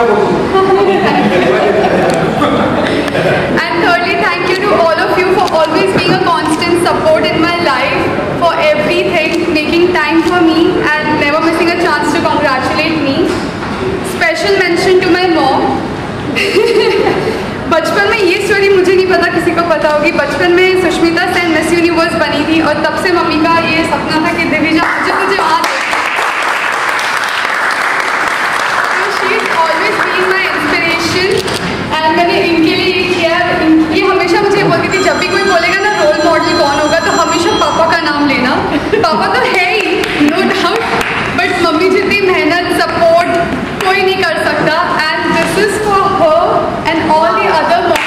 And thirdly, thank you to all of you for always being a constant support in my life, for everything, making time for me and never missing a chance to congratulate me. Special mention to my mom. बचपन में ये story मुझे नहीं पता, किसी को पता होगी। बचपन में सुष्मिता सेन मिस यूनिवर्स बनी थी और तब से मम्मी का ये सपना था कि दिविजा मुझे तुझे वहाँ always being my inspiration. And मैंने इनके लिए ये किया, ये हमेशा मुझे बोलती थी जब भी कोई बोलेगा ना रोल मॉडल कौन होगा तो हमेशा पापा का नाम लेना। पापा तो है ही, नो डाउट, बट मम्मी जितनी मेहनत सपोर्ट कोई नहीं कर सकता। And this is for her and all the other moms.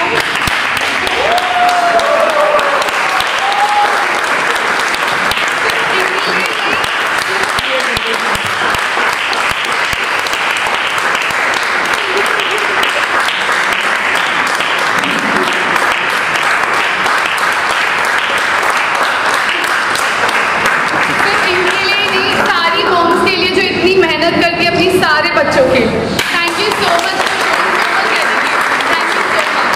सारे बच्चों के thank you so much. Thank you so much.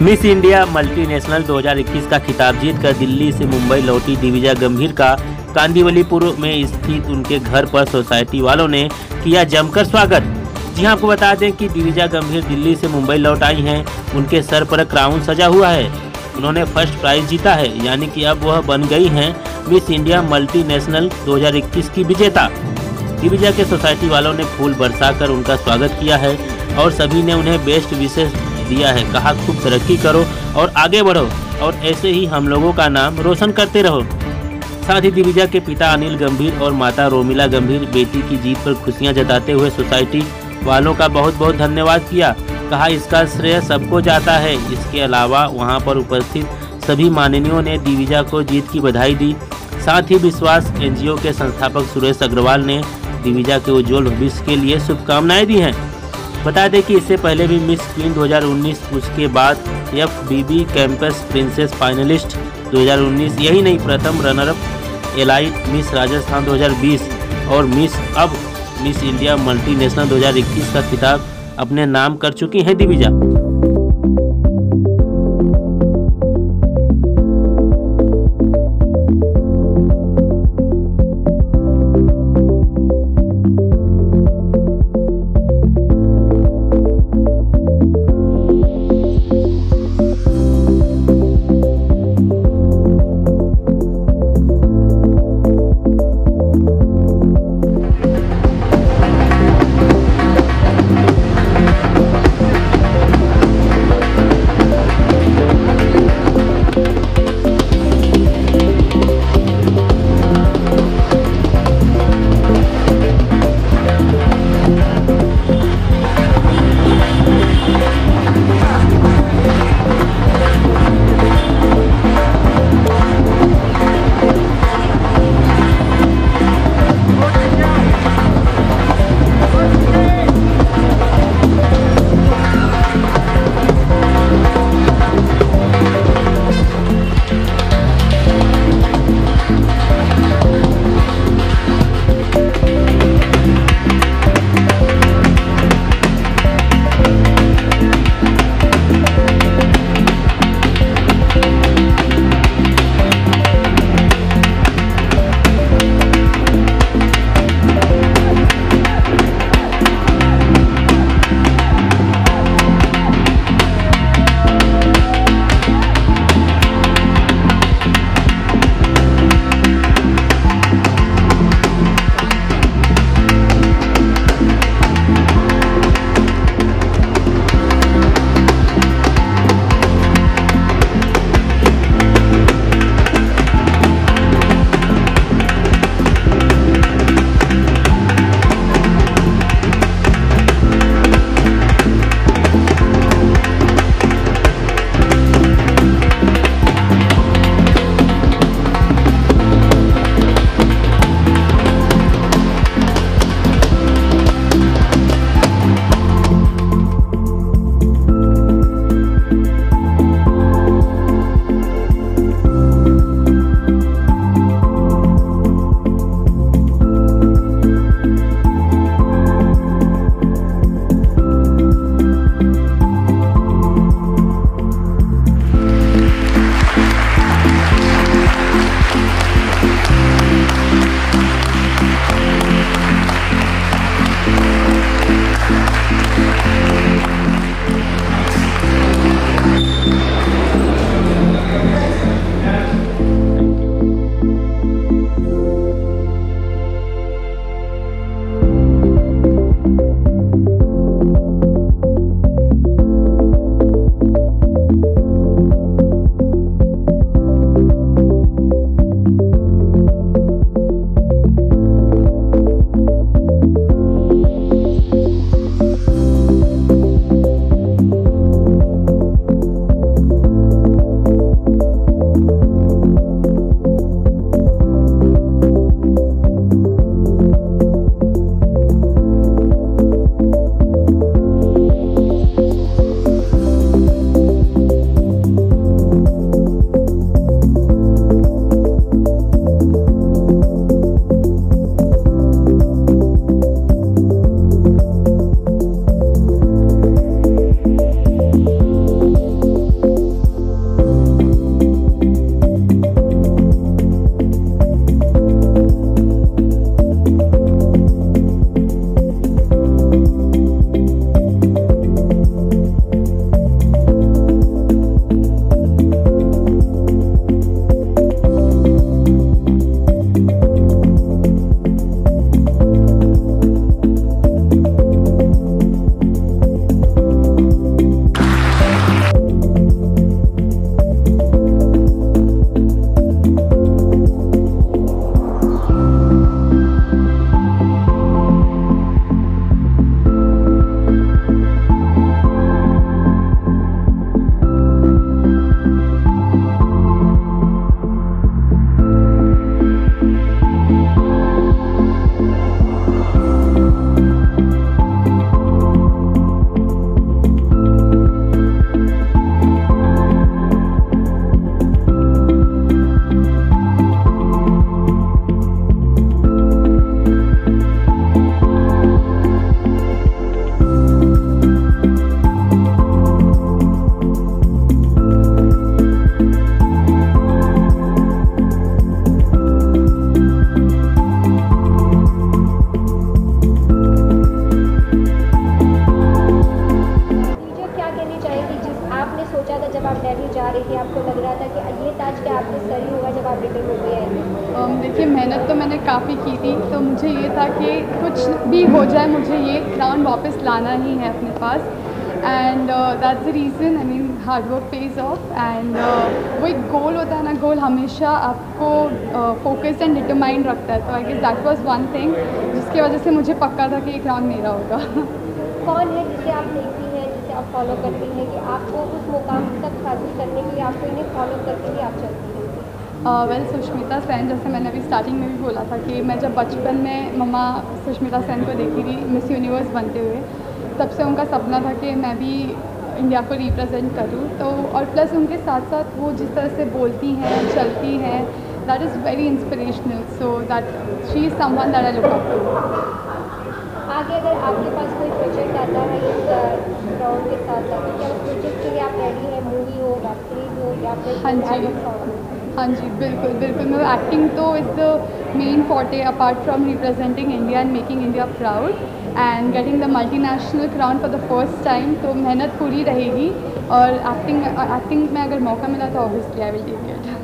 Miss India Multinational 2021 का खिताब जीतकर दिल्ली से मुंबई लौटी दिविजा गंभीर का कांदिवलीपुर में स्थित उनके घर पर सोसाइटी वालों ने किया जमकर स्वागत। जी हाँ, आपको बता दें कि दिविजा गंभीर दिल्ली से मुंबई लौट आई हैं। उनके सर पर क्राउन सजा हुआ है। उन्होंने फर्स्ट प्राइज जीता है, यानी कि अब वह बन गई हैं मिस इंडिया मल्टीनेशनल 2021 की विजेता। दिविजा के सोसाइटी वालों ने फूल बरसाकर उनका स्वागत किया है और सभी ने उन्हें बेस्ट विशेष दिया है। कहा खूब तरक्की करो और आगे बढ़ो और ऐसे ही हम लोगों का नाम रोशन करते रहो। साथ ही दिविजा के पिता अनिल गंभीर और माता रोमिला गंभीर बेटी की जीत पर खुशियां जताते हुए सोसाइटी वालों का बहुत बहुत धन्यवाद किया। कहा इसका श्रेय सबको जाता है। इसके अलावा वहां पर उपस्थित सभी माननीयों ने दिविजा को जीत की बधाई दी। साथ ही विश्वास एनजीओ के संस्थापक सुरेश अग्रवाल ने दिविजा के उज्जवल भविष्य के लिए शुभकामनाएं दी हैं। बता दें कि इससे पहले भी मिस क्वीन 2019, उसके बाद FBB कैंपस प्रिंसेस फाइनलिस्ट 2019, यही नहीं प्रथम रनरअप एलाइट मिस राजस्थान 2020 और अब मिस इंडिया मल्टीनेशनल 2021 का खिताब अपने नाम कर चुकी हैं दिविजा। सोचा था जब आप दिल्ली जा रही थी? आपको लग रहा था कि ये ताज क्या आपके सर ही होगा जब आप रिटर्न हो गए आएंगे? देखिए, मेहनत तो मैंने काफ़ी की थी, तो मुझे ये था कि कुछ भी हो जाए मुझे ये क्राउन वापस लाना ही है अपने पास। And that's the reason, I mean hard work pays off. And वो एक गोल होता है ना, गोल हमेशा आपको फोकस्ड एंड डिटरमाइंड रखता है। तो I guess that was one thing जिसकी वजह से मुझे पक्का था कि ये क्राउन मेरा होगा। कौन है जिसे आप देखती हैं, जिसे आप फॉलो करती हैं कि आपको उस मुकाम तक हासिल करने के लिए आपको इन्हें फॉलो करके ही आप चलती हैं? वेल, सुष्मिता सेन, जैसे मैंने अभी स्टार्टिंग में भी बोला था कि मैं जब बचपन में मम्मा सुष्मिता सेन को देखी थी मिस यूनिवर्स बनते हुए, तब से उनका सपना था कि मैं भी इंडिया को रिप्रेजेंट करूँ। तो और प्लस उनके साथ साथ वो जिस तरह से बोलती हैं, चलती हैं, that is very inspirational. So that she is someone that I look up to. आगे अगर आपके पास कोई प्रोजेक्ट आता है इस क्राउन के साथ साथ, तो क्या उस प्रोजेक्ट के लिए आप रेडी हैं? मूवी हो, वेब सीरीज हो, या फिर हाँ जी, एल्बम सॉन्ग? हाँ जी, बिल्कुल बिल्कुल। मैं एक्टिंग तो is the main forte apart from representing India and making India proud and getting the multinational crown for the first time. तो मेहनत पूरी रहेगी और एक्टिंग में अगर मौका मिला तो obviously I will take it.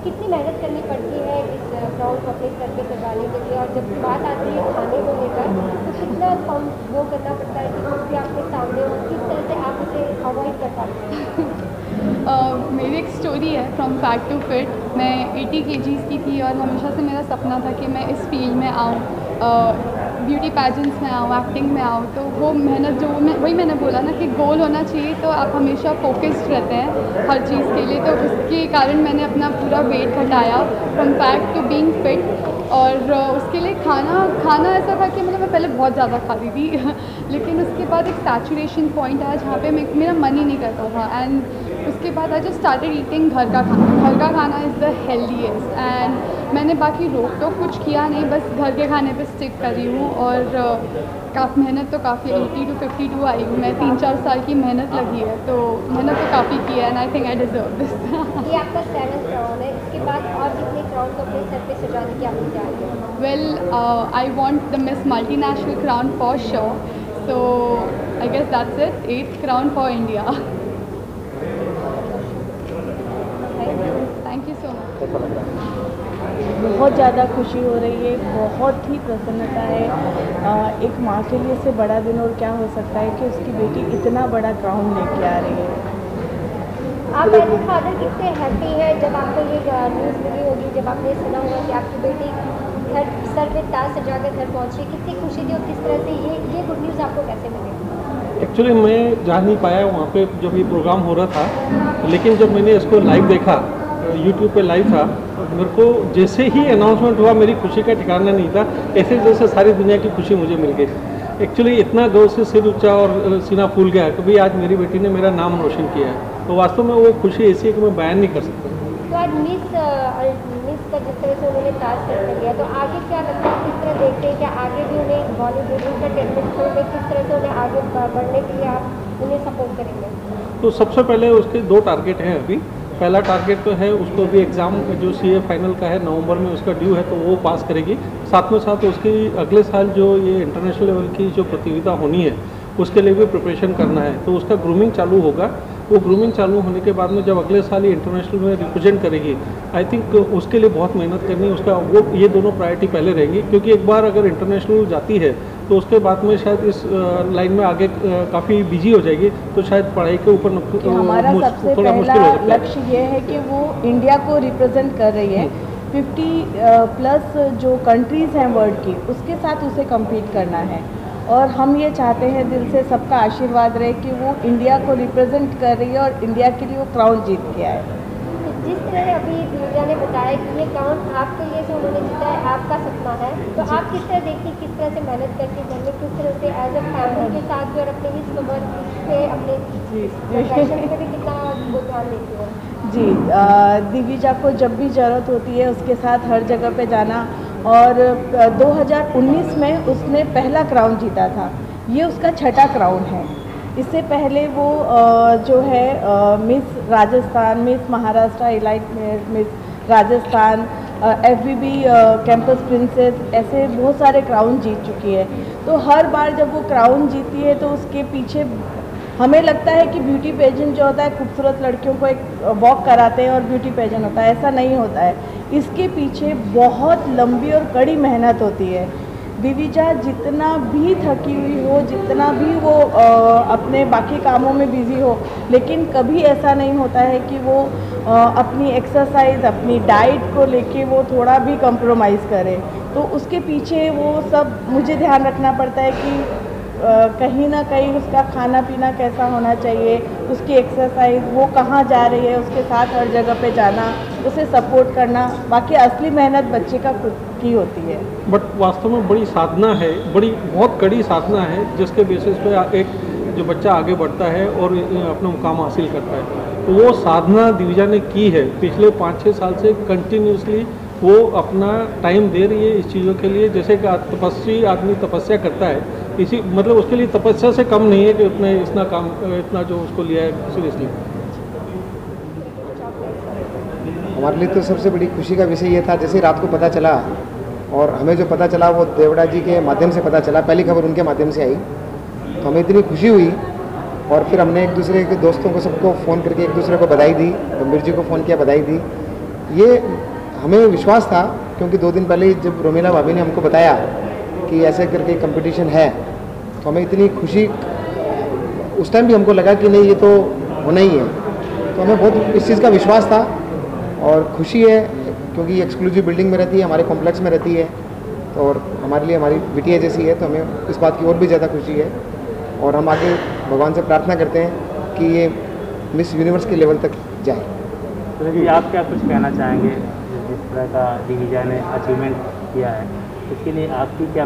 कितनी मेहनत करनी पड़ती है इस क्राउन को अपने सर पे सजाने के लिए? और जब बात आती है खाने को लेकर, तो कितना कम वो करना पड़ता है कि कुछ भी आपके सामने हो, किस तरह से आप उसे अवॉइड कर पाते हैं? मेरी एक स्टोरी है फ्रॉम फैट टू फिट। मैं 80 kgs की थी और हमेशा से मेरा सपना था कि मैं इस फील्ड में आऊँ, ब्यूटी पैजेंट्स में आऊँ, एक्टिंग में आऊँ। तो वो मेहनत जो वही मैंने बोला ना कि गोल होना चाहिए, तो आप हमेशा फोकस्ड रहते हैं हर चीज़ के लिए। तो उसके कारण मैंने अपना पूरा वेट घटाया from fat to being fit. और उसके लिए खाना ऐसा था कि मतलब मैं पहले बहुत ज़्यादा खाती थी लेकिन उसके बाद एक सैचुरेशन पॉइंट आया जहाँ पे मेरा मन ही नहीं करता था। एंड उसके बाद आई जस्ट स्टार्टेड ईटिंग घर का खाना। घर का खाना इज़ द हेल्दीएस्ट। एंड मैंने बाकी रोक तो कुछ किया नहीं, बस घर के खाने पे स्टिक कर रही हूँ। और काफ़ी मेहनत तो काफ़ी 80 to 52 आई हूँ मैं। 3-4 साल की मेहनत लगी है, तो मेहनत तो काफ़ी की है and I think I deserve this. ये आपका 7th क्राउन है, इसके बाद और कितने क्राउन को अपने सर पे सजाने की आपकी तैयारी है? Well, I want the Miss Multinational crown for sure. So I guess that's it, 8th crown for India. Thank you so much. बहुत ज़्यादा खुशी हो रही है, बहुत ही प्रसन्नता है। एक माँ के लिए से बड़ा दिन और क्या हो सकता है कि उसकी बेटी इतना बड़ा क्राउन लेके आ रही है। आप एज ए फादर कितने हैप्पी हैं जब आपको ये न्यूज़ मिली होगी, जब आपने सुना होगा कि आपकी बेटी घर सर पे ताज सजा कर घर पहुँची, कितनी खुशी थी और किस तरह से ये गुड न्यूज़ आपको कैसे मिली? एक्चुअली मैं जा नहीं पाया वहाँ पे जब ये प्रोग्राम हो रहा था, लेकिन जब मैंने इसको लाइव देखा, यूट्यूब पे लाइव था, तो मेरे को जैसे ही अनाउंसमेंट हुआ मेरी खुशी का ठिकाना नहीं था। ऐसे जैसे सारी दुनिया की खुशी मुझे मिल गई। एक्चुअली इतना गर्व से सिर ऊंचा और सीना फूल गया कि भाई आज मेरी बेटी ने मेरा नाम रोशन किया है। तो वास्तव में वो खुशी ऐसी है कि मैं बयान नहीं कर सकता। तो आज मिस का जिस तरह से उन्होंने ताज सर कर लिया, तो आगे क्या लगता है, किस तरह देखते हैं कि आगे भी उन्हें बॉलीवुड एंटरटेनमेंट फील्ड में किस तरह से उन्हें आगे बढ़ने के लिए आप उन्हें सपोर्ट करेंगे? तो सबसे पहले उसके 2 टारगेट हैं अभी। पहला टारगेट तो है उसको भी एग्ज़ाम जो CA फाइनल का है नवंबर में उसका ड्यू है, तो वो पास करेगी। साथ में साथ उसकी अगले साल जो ये इंटरनेशनल लेवल की जो प्रतियोगिता होनी है उसके लिए भी प्रिपरेशन करना है, तो उसका ग्रूमिंग चालू होगा। वो ग्रूमिंग चालू होने के बाद में जब अगले साल ये इंटरनेशनल में रिप्रेजेंट करेगी, आई थिंक उसके लिए बहुत मेहनत करनी है। उसका वो ये दोनों प्रायोरिटी पहले रहेंगी, क्योंकि एक बार अगर इंटरनेशनल जाती है तो उसके बाद में शायद इस लाइन में आगे काफ़ी बिजी हो जाएगी, तो शायद पढ़ाई के ऊपर हमारा सबसे पहला लक्ष्य ये है कि वो इंडिया को रिप्रेजेंट कर रही है। 50+ जो कंट्रीज़ हैं वर्ल्ड की, उसके साथ उसे कम्पीट करना है। और हम ये चाहते हैं दिल से, सबका आशीर्वाद रहे कि वो इंडिया को रिप्रेजेंट कर रही है और इंडिया के लिए वो क्राउन जीत के आए। जिस तरह अभी दिव्या ने बताया कि ये क्राउन आपके लिए जो उन्होंने जीता है, आपका सपना है, तो आप किस तरह देखती, किस तरह से मेहनत करती घर में, किस तरह से एज अ फैमिली के साथ भी और अपने इस उम्र पे अपने प्रोफेशन पे भी कितना वो ध्यान देती हो? जी, दिव्या को जब भी ज़रूरत होती है उसके साथ हर जगह पे जाना। और 2019 में उसने पहला क्राउन जीता था, ये उसका 6ठा क्राउन है। इससे पहले वो जो है miss Rajasthan, miss Maharashtra, elite miss Rajasthan, FBB campus princess, ऐसे बहुत सारे क्राउन जीत चुकी है। तो हर बार जब वो क्राउन जीती है तो उसके पीछे हमें लगता है कि ब्यूटी पेजेंट जो होता है खूबसूरत लड़कियों को एक वॉक कराते हैं और ब्यूटी पेजेंट होता है, ऐसा नहीं होता है। इसके पीछे बहुत लंबी और कड़ी मेहनत होती है। दिविजा जितना भी थकी हुई हो, जितना भी वो अपने बाकी कामों में बिज़ी हो, लेकिन कभी ऐसा नहीं होता है कि वो अपनी एक्सरसाइज, अपनी डाइट को लेके वो थोड़ा भी कंप्रोमाइज़ करे। तो उसके पीछे वो सब मुझे ध्यान रखना पड़ता है कि कहीं ना कहीं उसका खाना पीना कैसा होना चाहिए, उसकी एक्सरसाइज, वो कहाँ जा रही है, उसके साथ हर जगह पे जाना, उसे सपोर्ट करना। बाकी असली मेहनत बच्चे का खुद की होती है। बट वास्तव में बड़ी साधना है, बहुत कड़ी साधना है, जिसके बेसिस पे एक जो बच्चा आगे बढ़ता है और अपना मुकाम हासिल करता है। तो वो साधना दिविजा ने की है पिछले 5-6 साल से कंटिन्यूसली। वो अपना टाइम दे रही है इस चीज़ों के लिए, जैसे कि तपस्वी आदमी तपस्या करता है, इसी मतलब उसके लिए तपस्या से कम नहीं है कि उसने इतना जो उसको लिया है सीरियसली। हमारे लिए तो सबसे बड़ी खुशी का विषय ये था, जैसे रात को पता चला, और हमें जो पता चला वो देवड़ा जी के माध्यम से पता चला, पहली खबर उनके माध्यम से आई, तो हमें इतनी खुशी हुई। और फिर हमने एक दूसरे के दोस्तों को सबको फ़ोन करके एक दूसरे को बधाई दी, गंभीर जी को फ़ोन किया, बधाई दी। ये हमें विश्वास था, क्योंकि 2 दिन पहले जब रोमिला भाभी ने हमको बताया कि ऐसे करके कंपटीशन है, तो हमें इतनी खुशी, उस टाइम भी हमको लगा कि नहीं ये तो होना ही है। तो हमें बहुत इस चीज़ का विश्वास था और खुशी है, क्योंकि एक्सक्लूसिव बिल्डिंग में रहती है, हमारे कॉम्प्लेक्स में रहती है, तो और हमारे लिए हमारी बिटिया जैसी है, तो हमें इस बात की और भी ज़्यादा खुशी है। और हम आगे भगवान से प्रार्थना करते हैं कि ये मिस यूनिवर्स के लेवल तक जाए। तो जी आप क्या कुछ कहना चाहेंगे, जिस तरह का दिविजा ने अचीवमेंट किया है, इसके लिए आपकी क्या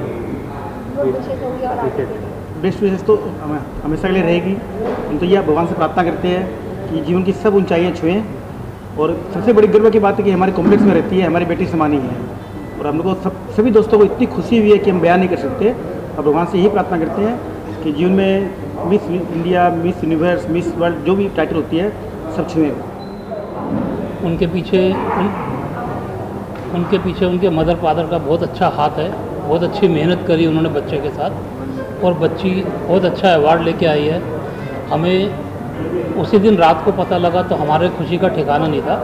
बेस्ट विशेष तो हमेशा के लिए रहेगी। हम तो यह भगवान से प्रार्थना करते हैं कि जीवन की सब ऊंचाइयाँ छुएं, और सबसे बड़ी गर्व की बात है कि हमारे कॉम्प्लेक्स में रहती है, हमारी बेटी समानी है, और हम लोग को सभी दोस्तों को इतनी खुशी हुई है कि हम बयान नहीं कर सकते। और भगवान से यही प्रार्थना करते हैं कि जीवन में miss India, miss universe, miss world जो भी टाइटल होती है सब छुएं। उनके पीछे उनके मदर फादर का बहुत अच्छा हाथ है, बहुत अच्छी मेहनत करी उन्होंने बच्चे के साथ, और बच्ची बहुत अच्छा अवार्ड लेके आई है। हमें उसी दिन रात को पता लगा तो हमारे खुशी का ठिकाना नहीं था,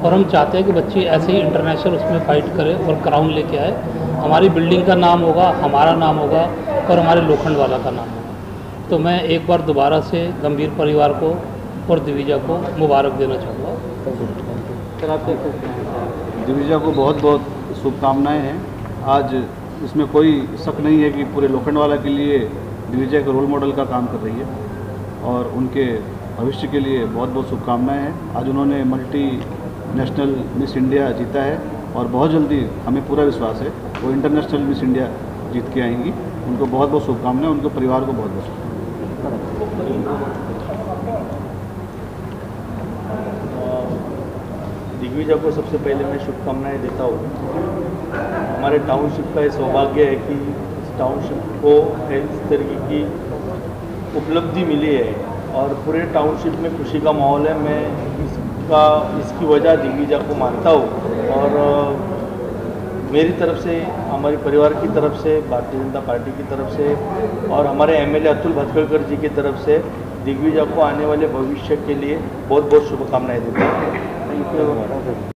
और हम चाहते हैं कि बच्ची ऐसे ही इंटरनेशनल उसमें फ़ाइट करे और क्राउन लेके आए। हमारी बिल्डिंग का नाम होगा, हमारा नाम होगा, और हमारे लोखंड वाला का नाम होगा। तो मैं एक बार दोबारा से गंभीर परिवार को और दिविजा को मुबारक देना चाहूँगा। दिविजा को बहुत बहुत शुभकामनाएं हैं। आज इसमें कोई शक नहीं है कि पूरे लोखंडवाला के लिए दिविजा एक रोल मॉडल का काम कर रही है, और उनके भविष्य के लिए बहुत बहुत शुभकामनाएं हैं। आज उन्होंने मल्टी नेशनल मिस इंडिया जीता है, और बहुत जल्दी हमें पूरा विश्वास है वो इंटरनेशनल मिस इंडिया जीत के आएंगी। उनको बहुत बहुत शुभकामनाएं, उनके परिवार को बहुत बहुत शुभकामनाएं। दिग्विजय को सबसे पहले मैं शुभकामनाएं देता हूँ। हमारे टाउनशिप का ये सौभाग्य है कि इस टाउनशिप को इस तरीके की उपलब्धि मिली है, और पूरे टाउनशिप में खुशी का माहौल है। मैं इसकी वजह दिग्विजय को मानता हूँ, और मेरी तरफ से, हमारे परिवार की तरफ से, भारतीय जनता पार्टी की तरफ से, और हमारे एमएलए अतुल भटकळकर जी की तरफ से दिग्विजय को आने वाले भविष्य के लिए बहुत बहुत शुभकामनाएं देता हूँ।